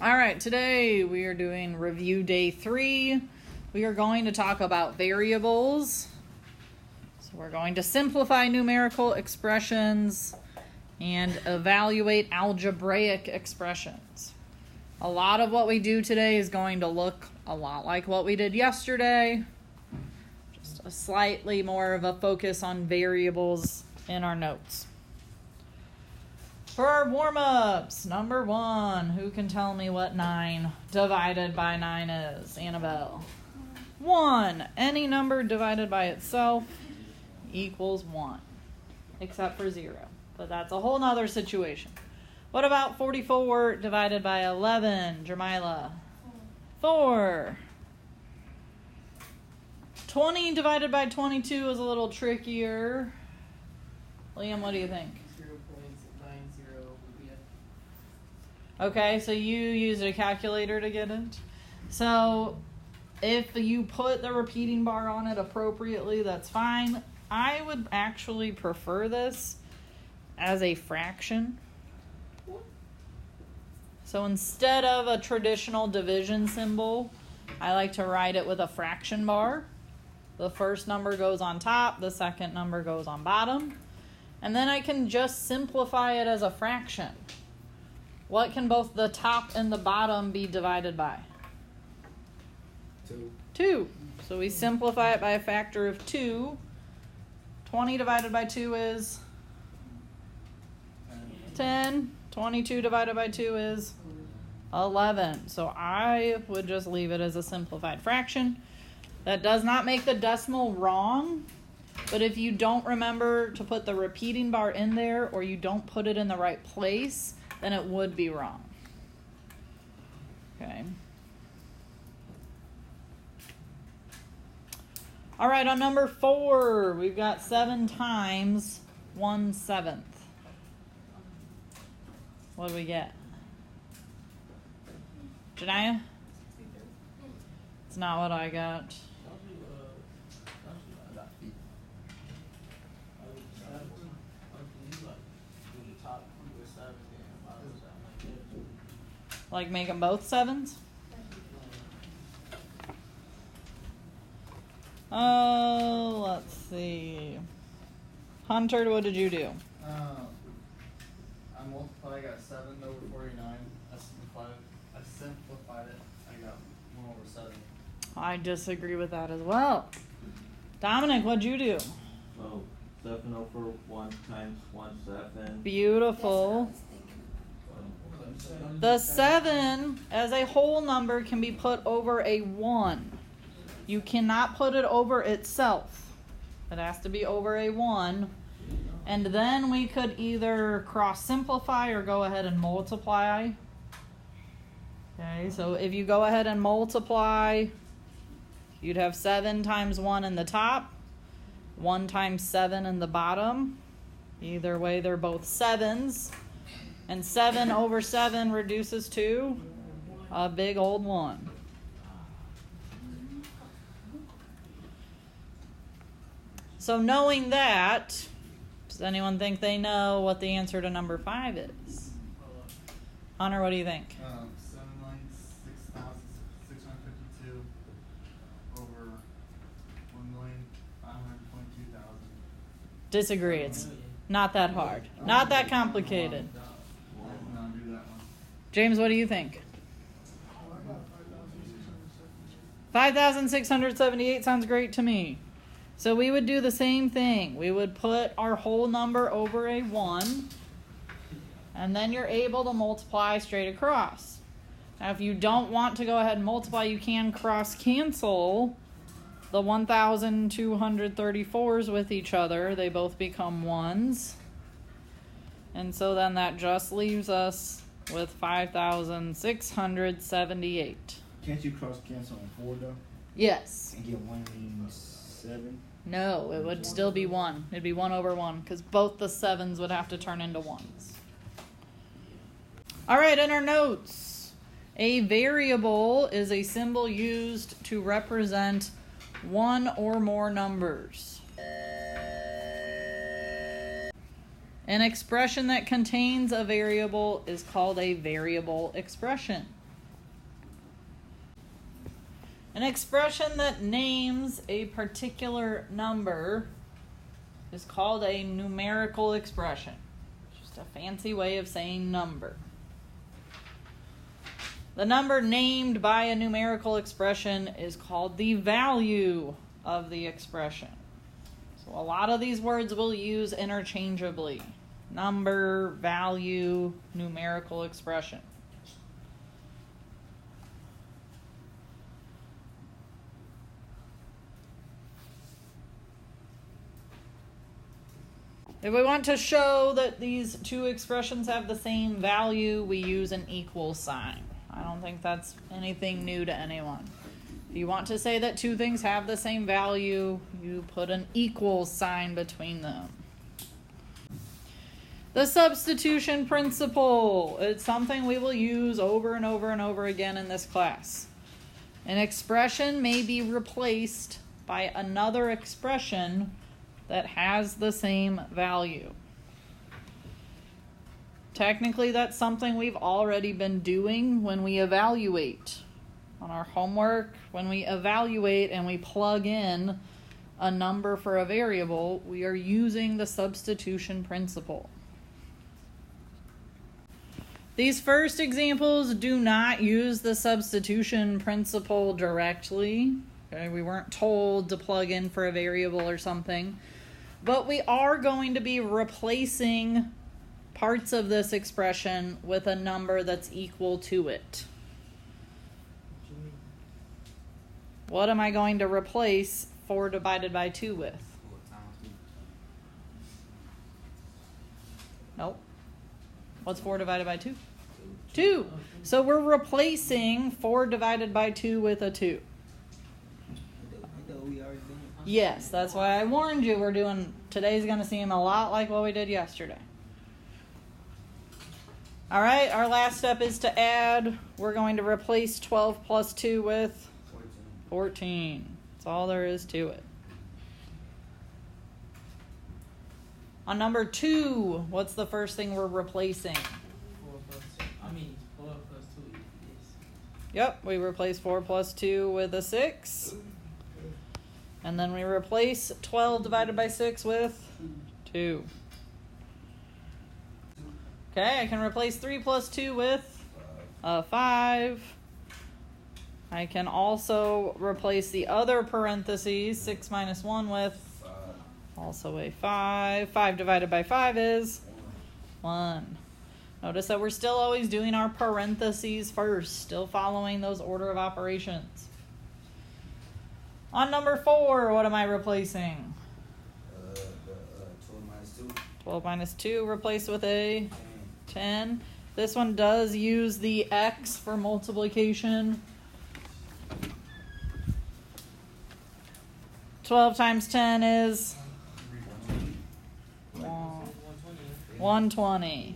All right, today we are doing review day 3. We are going to talk about variables. So we're going to simplify numerical expressions and evaluate algebraic expressions. A lot of what we do today is going to look a lot like what we did yesterday. Just a slightly more of a focus on variables in our notes. For our warm-ups, number 1, who can tell me what 9 divided by 9 is? Annabelle. 1. Any number divided by itself equals 1, except for 0. But that's a whole nother situation. What about 44 divided by 11? Jermila. 4. 20 divided by 22 is a little trickier. Liam, what do you think? Okay, so you used a calculator to get it. So if you put the repeating bar on it appropriately, that's fine. I would actually prefer this as a fraction. So instead of a traditional division symbol, I like to write it with a fraction bar. The first number goes on top, the second number goes on bottom. And then I can just simplify it as a fraction. What can both the top and the bottom be divided by? 2. So we simplify it by a factor of 2. 20 divided by 2 is 10. 22 divided by 2 is 11. So I would just leave it as a simplified fraction. That does not make the decimal wrong, but if you don't remember to put the repeating bar in there or you don't put it in the right place, then it would be wrong. Okay. All right, on number 4, we've got 7 times 1/7. What do we get? Janaya? It's not what I got. Like make them both 7s? Oh, let's see. Hunter, what did you do? I multiplied, I got 7 over 49. I simplified it, I got 1 over 7. I disagree with that as well. Dominic, what'd you do? Oh, 7 over 1 times 1/7. Beautiful. The 7 as a whole number can be put over a 1. You cannot put it over itself. It has to be over a 1. And then we could either cross simplify or go ahead and multiply. Okay, so if you go ahead and multiply, you'd have 7 times 1 in the top, 1 times 7 in the bottom. Either way, they're both 7s. And 7 over 7 reduces to a big old 1. So knowing that, does anyone think they know what the answer to number 5 is? Hunter, what do you think? 7,652 over 1,522,000. Disagree. It's not that hard. Not that complicated. James, what do you think? 5,678 sounds great to me. So we would do the same thing. We would put our whole number over a 1, and then you're able to multiply straight across. Now, if you don't want to go ahead and multiply, you can cross-cancel the 1,234s with each other. They both become 1s. And so then that just leaves us with 5,678. Can't you cross cancel on 4 though? Yes. And get 1/7? No, it would still be 1. It'd be 1 over 1 because both the 7s would have to turn into 1s. All right, in our notes, a variable is a symbol used to represent one or more numbers. An expression that contains a variable is called a variable expression. An expression that names a particular number is called a numerical expression. Just a fancy way of saying number. The number named by a numerical expression is called the value of the expression. So a lot of these words we'll use interchangeably. Number, value, numerical expression. If we want to show that these two expressions have the same value, we use an equal sign. I don't think that's anything new to anyone. If you want to say that two things have the same value, you put an equal sign between them. The substitution principle. It's something we will use over and over and over again in this class. An expression may be replaced by another expression that has the same value. Technically, that's something we've already been doing when we evaluate. On our homework, when we evaluate and we plug in a number for a variable, we are using the substitution principle. These first examples do not use the substitution principle directly. Okay, we weren't told to plug in for a variable or something. But we are going to be replacing parts of this expression with a number that's equal to it. What am I going to replace 4 divided by 2 with? Nope. What's 4 divided by 2? 2. So we're replacing 4 divided by 2 with a 2. Yes, that's why I warned you today's going to seem a lot like what we did yesterday. All right, our last step is to add. We're going to replace 12 plus 2 with 14. That's all there is to it. On number 2, what's the first thing we're replacing? 4 plus 2 is. Yep, we replace 4 plus 2 with a 6. And then we replace 12 divided by 6 with 2. Okay, I can replace 3 plus 2 with a 5. I can also replace the other parentheses, 6 minus 1, with also a 5. 5 divided by 5 is 1. Notice that we're still always doing our parentheses first, still following those order of operations. On number 4, what am I replacing? 12 minus 2. 12 minus 2 replaced with a 10. This one does use the x for multiplication. 12 times 10 is 120.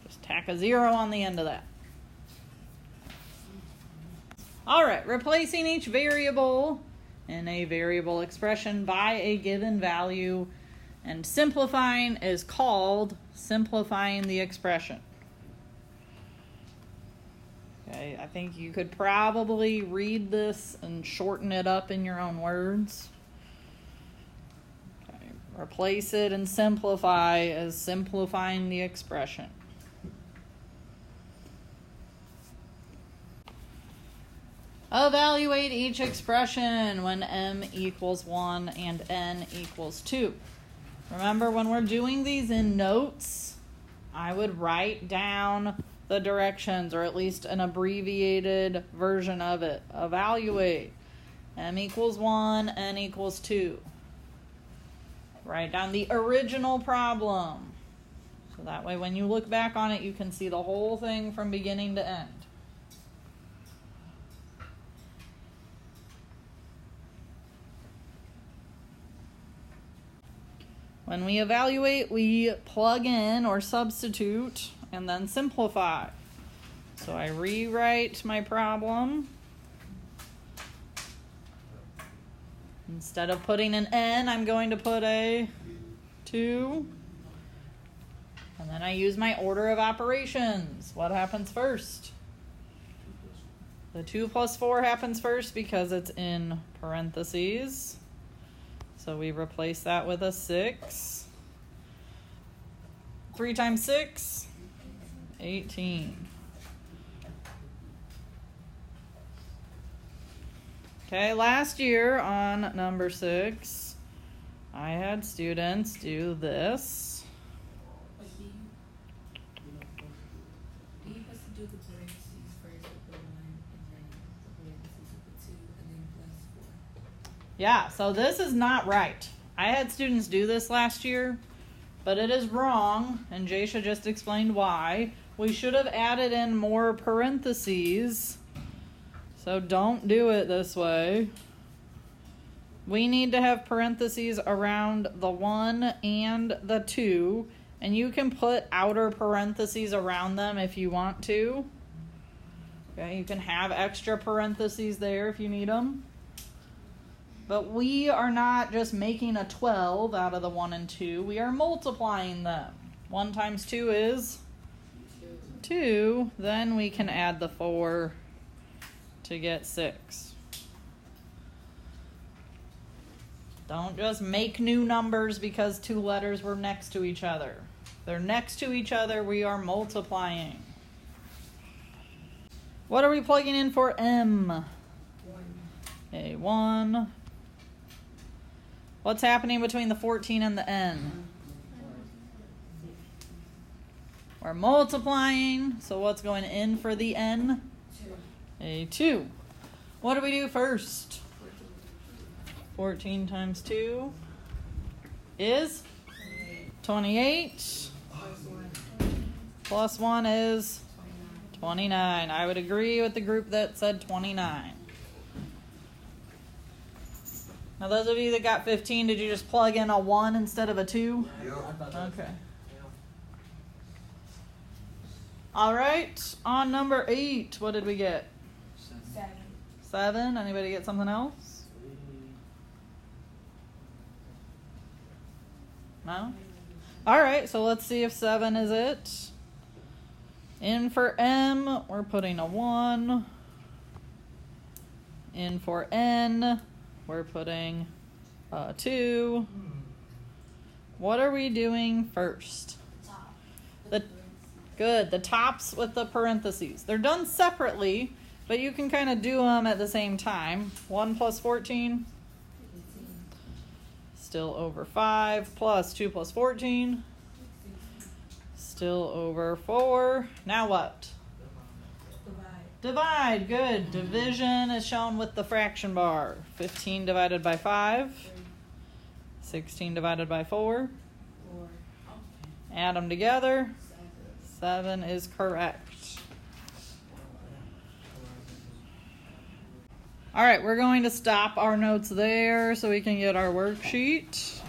Just tack a 0 on the end of that. All right, replacing each variable in a variable expression by a given value and simplifying is called simplifying the expression. Okay, I think you could probably read this and shorten it up in your own words. Okay, replace it and simplify as simplifying the expression. Evaluate each expression when m equals 1 and n equals 2. Remember, when we're doing these in notes, I would write down the directions, or at least an abbreviated version of it. Evaluate. M equals 1, n equals 2. Write down the original problem. So that way when you look back on it, you can see the whole thing from beginning to end. When we evaluate, we plug in or substitute and then simplify. So I rewrite my problem. Instead of putting an n, I'm going to put a 2. And then I use my order of operations. What happens first? The 2 plus 4 happens first because it's in parentheses. So we replace that with a 6. 3 times 6, 18. Okay, last year on number 6, I had students do this. But do you supposed to do the parentheses first with the 1 and then the parentheses with the 2 and then plus 4? Yeah, so this is not right. I had students do this last year, but it is wrong, and Jaysha just explained why. We should have added in more parentheses, so don't do it this way. We need to have parentheses around the 1 and the 2, and you can put outer parentheses around them if you want to. Okay, you can have extra parentheses there if you need them. But we are not just making a 12 out of the 1 and 2. We are multiplying them. 1 times 2 is 2. Then we can add the 4 to get 6. Don't just make new numbers because 2 letters were next to each other. If they're next to each other, we are multiplying. What are we plugging in for M? 1. 1. What's happening between the 14 and the N? We're multiplying, so what's going in for the N? 2. 2. What do we do first? 14 times 2 is 28. Plus 1. Plus 1 is 29. I would agree with the group that said 29. Now, those of you that got 15, did you just plug in a 1 instead of a 2? I thought that was- Okay. All right. On number 8, what did we get? 7. 7. Anybody get something else? No? All right. So let's see if 7 is it. In for M, we're putting a 1. In for N, we're putting a 2. What are we doing first? Top. The Good. The tops with the parentheses. They're done separately, but you can kind of do them at the same time. 1 plus 14, 18. still over 5, plus 2 plus 14, still over 4. Now what? Divide. Divide. Good. Division is shown with the fraction bar. 15 divided by 5, 3. 16 divided by 4. 4. Add them together. 7. 7 is correct. All right, we're going to stop our notes there so we can get our worksheet.